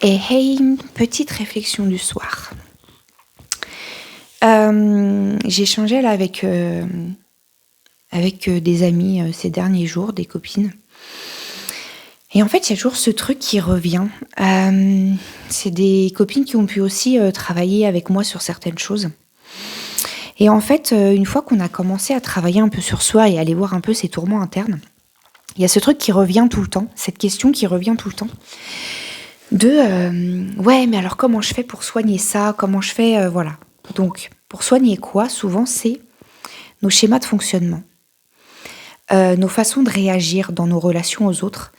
Et hey, petite réflexion du soir. J'ai échangé là avec des amis ces derniers jours, des copines. Et en fait, il y a toujours ce truc qui revient. C'est des copines qui ont pu aussi travailler avec moi sur certaines choses. Et en fait, une fois qu'on a commencé à travailler un peu sur soi et aller voir un peu ses tourments internes, il y a ce truc qui revient tout le temps, cette question qui revient tout le temps. Ouais, mais alors comment je fais pour soigner ça? Comment je fais, voilà. Donc, pour soigner quoi? Souvent, c'est nos schémas de fonctionnement, nos façons de réagir dans nos relations aux autres,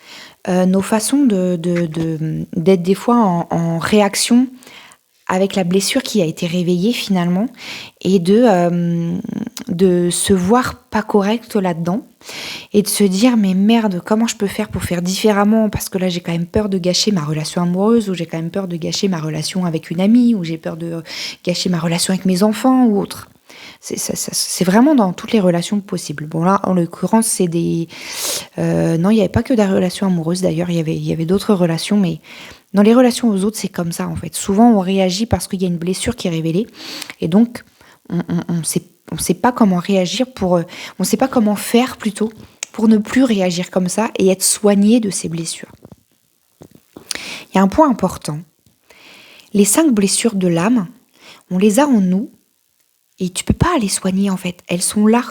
nos façons d'être des fois en réaction avec la blessure qui a été réveillée finalement, et de se voir pas correct là-dedans, et de se dire mais merde, comment je peux faire pour faire différemment, parce que là j'ai quand même peur de gâcher ma relation amoureuse, ou j'ai quand même peur de gâcher ma relation avec une amie, ou j'ai peur de gâcher ma relation avec mes enfants ou autre. C'est vraiment dans toutes les relations possibles. Bon là, en l'occurrence, c'est des... non, il n'y avait pas que des relations amoureuses d'ailleurs, il y avait d'autres relations, mais dans les relations aux autres, c'est comme ça en fait. Souvent, on réagit parce qu'il y a une blessure qui est révélée, et donc on sait pas comment réagir on sait pas comment faire plutôt pour ne plus réagir comme ça et être soigné de ces blessures. Il y a un point important. Les 5 blessures de l'âme, on les a en nous, et tu peux pas les soigner en fait. Elles sont là.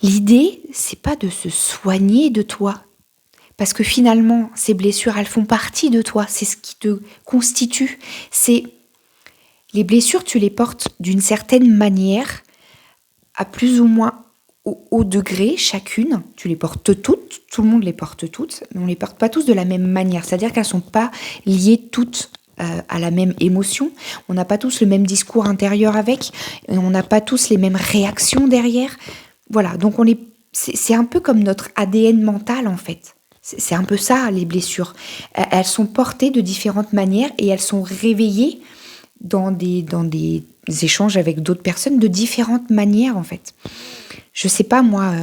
L'idée, c'est pas de se soigner de toi. Parce que finalement, ces blessures, elles font partie de toi. C'est ce qui te constitue. Les blessures, tu les portes d'une certaine manière, à plus ou moins au degré chacune. Tu les portes toutes, tout le monde les porte toutes, mais on les porte pas tous de la même manière. C'est-à-dire qu'elles sont pas liées toutes à la même émotion. On n'a pas tous le même discours intérieur avec, et on n'a pas tous les mêmes réactions derrière. Voilà, donc c'est un peu comme notre ADN mental en fait. C'est un peu ça, les blessures. Elles sont portées de différentes manières et elles sont réveillées dans des échanges avec d'autres personnes de différentes manières, en fait. Je sais pas, moi,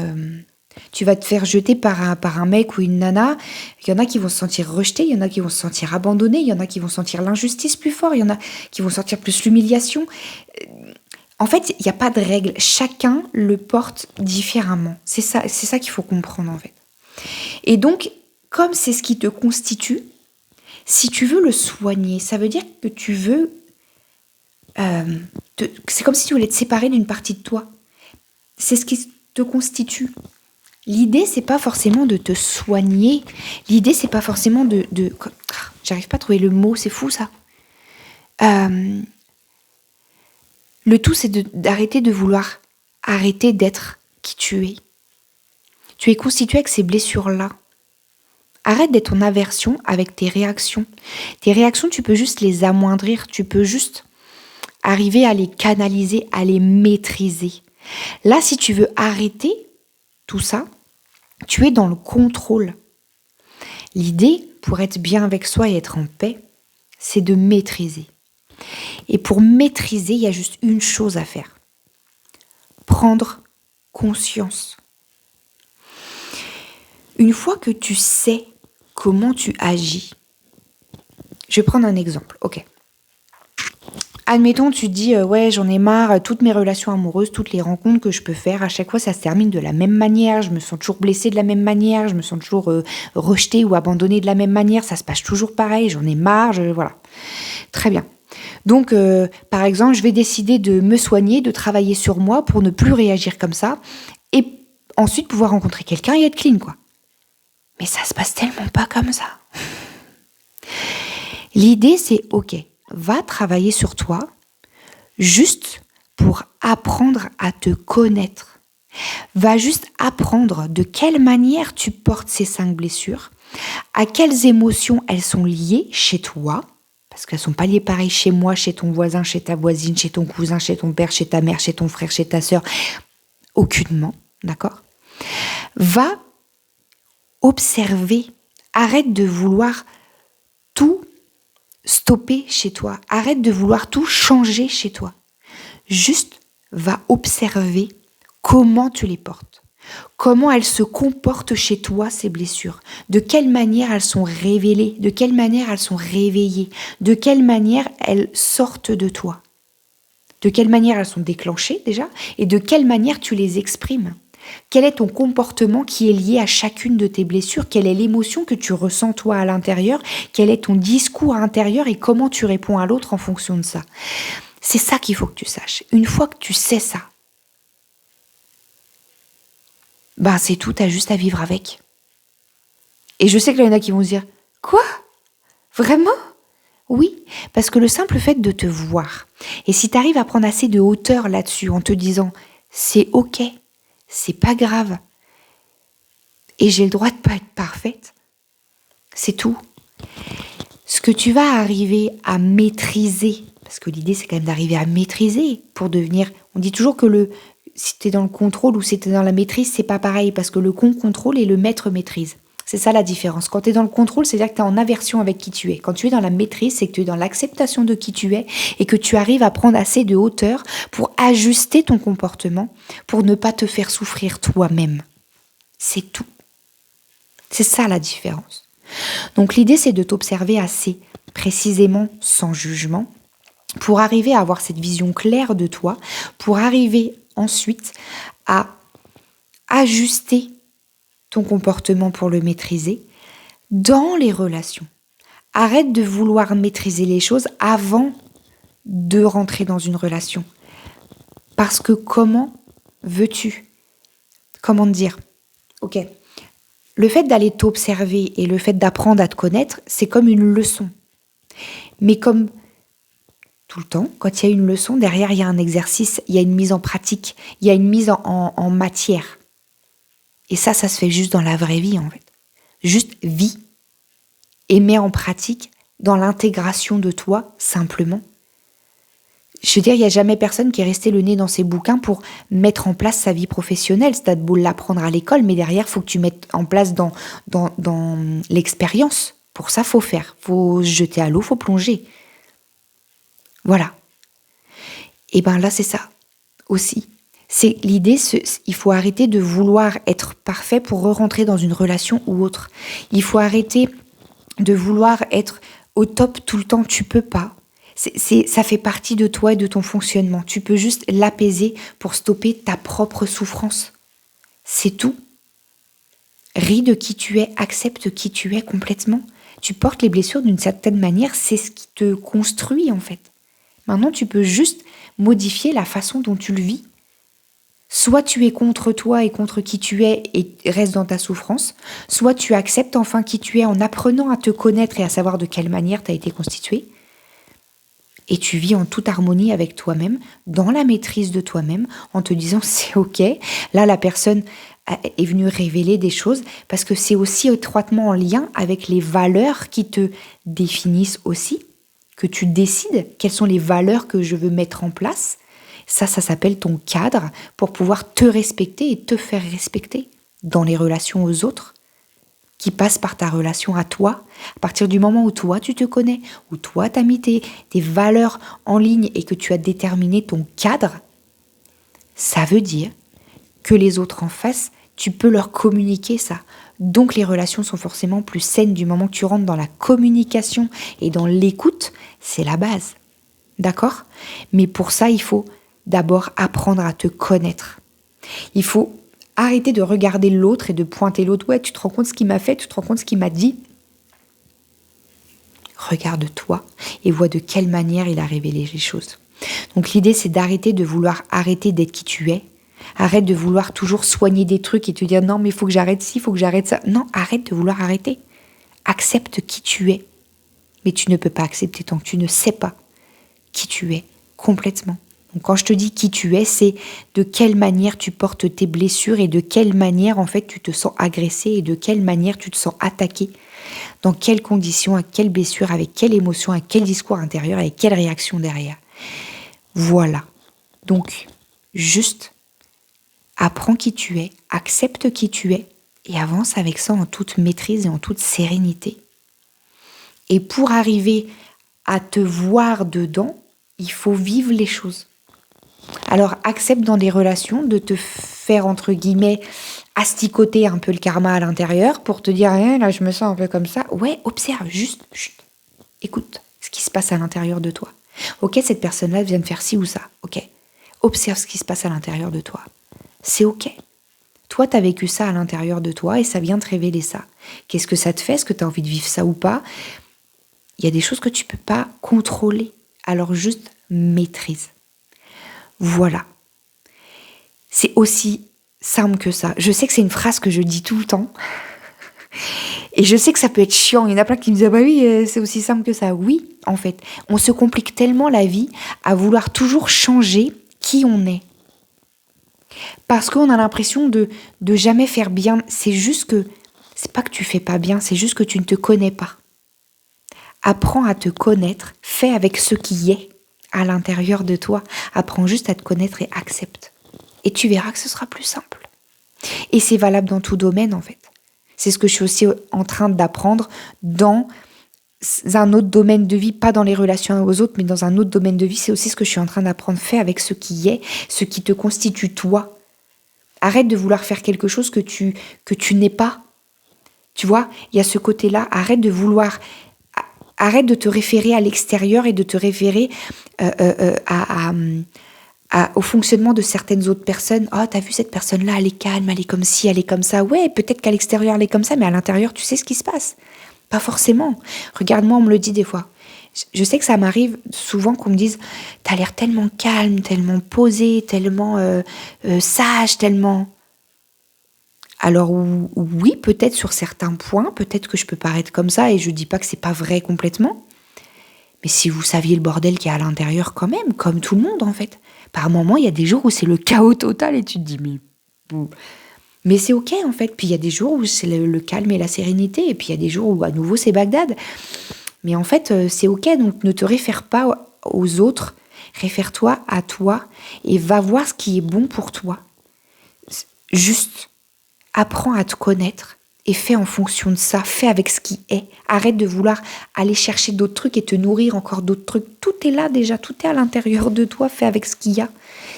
tu vas te faire jeter par un mec ou une nana. Il y en a qui vont se sentir rejetés, il y en a qui vont se sentir abandonnés, il y en a qui vont sentir l'injustice plus fort, il y en a qui vont sentir plus l'humiliation. En fait, il n'y a pas de règle. Chacun le porte différemment. C'est ça qu'il faut comprendre, en fait. Et donc, comme c'est ce qui te constitue, si tu veux le soigner, ça veut dire que tu veux... c'est comme si tu voulais te séparer d'une partie de toi. C'est ce qui te constitue. L'idée, c'est pas forcément de te soigner. L'idée, c'est pas forcément j'arrive pas à trouver le mot, c'est fou ça. Le tout, c'est d'arrêter de vouloir arrêter d'être qui tu es. Tu es constitué avec ces blessures-là. Arrête d'être en aversion avec tes réactions. Tes réactions, tu peux juste les amoindrir, tu peux juste arriver à les canaliser, à les maîtriser. Là, si tu veux arrêter tout ça, tu es dans le contrôle. L'idée, pour être bien avec soi et être en paix, c'est de maîtriser. Et pour maîtriser, il y a juste une chose à faire. Prendre conscience. Une fois que tu sais comment tu agis, je vais prendre un exemple, ok. Admettons, tu te dis, ouais, j'en ai marre, toutes mes relations amoureuses, toutes les rencontres que je peux faire, à chaque fois, ça se termine de la même manière, je me sens toujours blessée de la même manière, je me sens toujours rejetée ou abandonnée de la même manière, ça se passe toujours pareil, j'en ai marre, voilà. Très bien. Donc, par exemple, je vais décider de me soigner, de travailler sur moi pour ne plus réagir comme ça, et ensuite pouvoir rencontrer quelqu'un et être clean, quoi. Mais ça se passe tellement pas comme ça. L'idée, c'est, ok, va travailler sur toi juste pour apprendre à te connaître. Va juste apprendre de quelle manière tu portes ces 5 blessures, à quelles émotions elles sont liées chez toi, parce qu'elles ne sont pas liées pareil chez moi, chez ton voisin, chez ta voisine, chez ton cousin, chez ton père, chez ta mère, chez ton frère, chez ta sœur, aucunement, d'accord ? Va observer, arrête de vouloir tout stopper chez toi. Arrête de vouloir tout changer chez toi. Juste va observer comment tu les portes. Comment elles se comportent chez toi, ces blessures? De quelle manière elles sont révélées? De quelle manière elles sont réveillées? De quelle manière elles sortent de toi? De quelle manière elles sont déclenchées déjà? Et de quelle manière tu les exprimes? Quel est ton comportement qui est lié à chacune de tes blessures? Quelle est l'émotion que tu ressens toi à l'intérieur? Quel est ton discours intérieur et comment tu réponds à l'autre en fonction de ça? C'est ça qu'il faut que tu saches. Une fois que tu sais ça, c'est tout, t'as juste à vivre avec. Et je sais qu'il y en a qui vont se dire « Quoi? Vraiment ?» Oui, parce que le simple fait de te voir, et si tu arrives à prendre assez de hauteur là-dessus en te disant « C'est ok, c'est pas grave, et j'ai le droit de pas être parfaite », c'est tout. Ce que tu vas arriver à maîtriser, parce que l'idée c'est quand même d'arriver à maîtriser pour devenir... On dit toujours que si tu es dans le contrôle ou si tu es dans la maîtrise, c'est pas pareil, parce que le con contrôle et le maître maîtrise. C'est ça la différence. Quand tu es dans le contrôle, c'est-à-dire que tu es en aversion avec qui tu es. Quand tu es dans la maîtrise, c'est que tu es dans l'acceptation de qui tu es et que tu arrives à prendre assez de hauteur pour ajuster ton comportement, pour ne pas te faire souffrir toi-même. C'est tout. C'est ça la différence. Donc l'idée, c'est de t'observer assez précisément, sans jugement, pour arriver à avoir cette vision claire de toi, pour arriver ensuite à ajuster ton comportement pour le maîtriser dans les relations. Arrête de vouloir maîtriser les choses avant de rentrer dans une relation. Parce que comment veux-tu? Comment te dire? Ok. Le fait d'aller t'observer et le fait d'apprendre à te connaître, c'est comme une leçon. Mais comme tout le temps, quand il y a une leçon, derrière il y a un exercice, il y a une mise en pratique, il y a une mise en matière. Et ça se fait juste dans la vraie vie en fait. Juste vis et mets en pratique dans l'intégration de toi simplement. Je veux dire, il n'y a jamais personne qui est resté le nez dans ses bouquins pour mettre en place sa vie professionnelle. C'est beau l'apprendre à l'école, mais derrière, il faut que tu mettes en place dans l'expérience. Pour ça, il faut faire. Il faut se jeter à l'eau, il faut plonger. Voilà. Et là, c'est ça aussi. C'est l'idée, il faut arrêter de vouloir être parfait pour re-rentrer dans une relation ou autre. Il faut arrêter de vouloir être au top tout le temps. Tu peux pas. Ça fait partie de toi et de ton fonctionnement. Tu peux juste l'apaiser pour stopper ta propre souffrance. C'est tout. Ris de qui tu es, accepte qui tu es complètement. Tu portes les blessures d'une certaine manière, c'est ce qui te construit en fait. Maintenant, tu peux juste modifier la façon dont tu le vis. Soit tu es contre toi et contre qui tu es et restes dans ta souffrance, soit tu acceptes enfin qui tu es en apprenant à te connaître et à savoir de quelle manière tu as été constitué. Et tu vis en toute harmonie avec toi-même, dans la maîtrise de toi-même, en te disant c'est ok. Là, la personne est venue révéler des choses parce que c'est aussi étroitement en lien avec les valeurs qui te définissent aussi, que tu décides quelles sont les valeurs que je veux mettre en place. Ça s'appelle ton cadre pour pouvoir te respecter et te faire respecter dans les relations aux autres qui passent par ta relation à toi. À partir du moment où toi, tu te connais, où toi, tu as mis tes valeurs en ligne et que tu as déterminé ton cadre, ça veut dire que les autres en face, tu peux leur communiquer ça. Donc les relations sont forcément plus saines du moment que tu rentres dans la communication et dans l'écoute, c'est la base. D'accord ? Mais pour ça, il faut d'abord apprendre à te connaître. Il faut arrêter de regarder l'autre et de pointer l'autre. Ouais, tu te rends compte ce qu'il m'a fait, tu te rends compte ce qu'il m'a dit. Regarde-toi et vois de quelle manière il a révélé les choses. Donc l'idée, c'est d'arrêter de vouloir arrêter d'être qui tu es. Arrête de vouloir toujours soigner des trucs et te dire non, mais il faut que j'arrête ci, il faut que j'arrête ça. Non, arrête de vouloir arrêter. Accepte qui tu es. Mais tu ne peux pas accepter tant que tu ne sais pas qui tu es complètement. Donc quand je te dis qui tu es, c'est de quelle manière tu portes tes blessures et de quelle manière en fait tu te sens agressé et de quelle manière tu te sens attaqué. Dans quelles conditions, à quelle blessure, avec quelle émotion, avec quel discours intérieur, avec quelle réaction derrière. Voilà. Donc, juste apprends qui tu es, accepte qui tu es et avance avec ça en toute maîtrise et en toute sérénité. Et pour arriver à te voir dedans, il faut vivre les choses. Alors accepte dans des relations de te faire, entre guillemets, asticoter un peu le karma à l'intérieur pour te dire, là, je me sens un peu comme ça. Ouais, observe, juste, chut, écoute ce qui se passe à l'intérieur de toi. Ok, cette personne-là vient de faire ci ou ça. Ok, observe ce qui se passe à l'intérieur de toi. C'est ok. Toi, tu as vécu ça à l'intérieur de toi et ça vient te révéler ça. Qu'est-ce que ça te fait? Est-ce que tu as envie de vivre ça ou pas? Il y a des choses que tu ne peux pas contrôler. Alors juste maîtrise. Voilà. C'est aussi simple que ça. Je sais que c'est une phrase que je dis tout le temps. Et je sais que ça peut être chiant. Il y en a plein qui me disent « Ah bah oui, c'est aussi simple que ça. » Oui, en fait. On se complique tellement la vie à vouloir toujours changer qui on est. Parce qu'on a l'impression de jamais faire bien. C'est juste que, c'est pas que tu fais pas bien, c'est juste que tu ne te connais pas. Apprends à te connaître, fais avec ce qui est à l'intérieur de toi. Apprends juste à te connaître et accepte. Et tu verras que ce sera plus simple. Et c'est valable dans tout domaine, en fait. C'est ce que je suis aussi en train d'apprendre dans un autre domaine de vie, pas dans les relations aux autres, mais dans un autre domaine de vie. C'est aussi ce que je suis en train d'apprendre. Fais avec ce qui est, ce qui te constitue toi. Arrête de vouloir faire quelque chose que tu n'es pas. Tu vois, il y a ce côté-là. Arrête de te référer à l'extérieur et de te référer au fonctionnement de certaines autres personnes. Oh, t'as vu cette personne-là, elle est calme, elle est comme ci, elle est comme ça. Ouais, peut-être qu'à l'extérieur, elle est comme ça, mais à l'intérieur, tu sais ce qui se passe. Pas forcément. Regarde-moi, on me le dit des fois. Je sais que ça m'arrive souvent qu'on me dise « T'as l'air tellement calme, tellement posé, tellement sage, tellement... » Alors oui, peut-être sur certains points, peut-être que je peux paraître comme ça et je dis pas que c'est pas vrai complètement. Mais si vous saviez le bordel qu'il y a à l'intérieur quand même, comme tout le monde en fait. Par moments, il y a des jours où c'est le chaos total et tu te dis mais c'est ok en fait. Puis il y a des jours où c'est le calme et la sérénité et puis il y a des jours où à nouveau c'est Bagdad. Mais en fait, c'est ok, donc ne te réfère pas aux autres, réfère-toi à toi et va voir ce qui est bon pour toi. Juste. Apprends à te connaître et fais en fonction de ça, fais avec ce qui est. Arrête de vouloir aller chercher d'autres trucs et te nourrir encore d'autres trucs. Tout est là déjà, tout est à l'intérieur de toi, fais avec ce qu'il y a.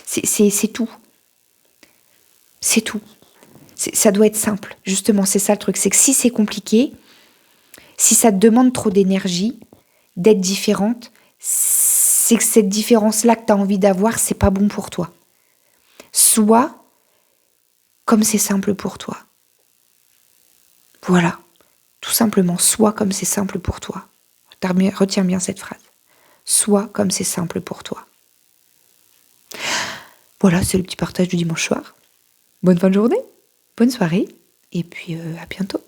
C'est tout. C'est tout. Ça doit être simple, justement, c'est ça le truc. C'est que si c'est compliqué, si ça te demande trop d'énergie, d'être différente, c'est que cette différence-là que tu as envie d'avoir, c'est pas bon pour toi. Soit comme c'est simple pour toi. Voilà, tout simplement, sois comme c'est simple pour toi. Retiens bien cette phrase. Sois comme c'est simple pour toi. Voilà, c'est le petit partage du dimanche soir. Bonne fin de journée, bonne soirée, et puis à bientôt.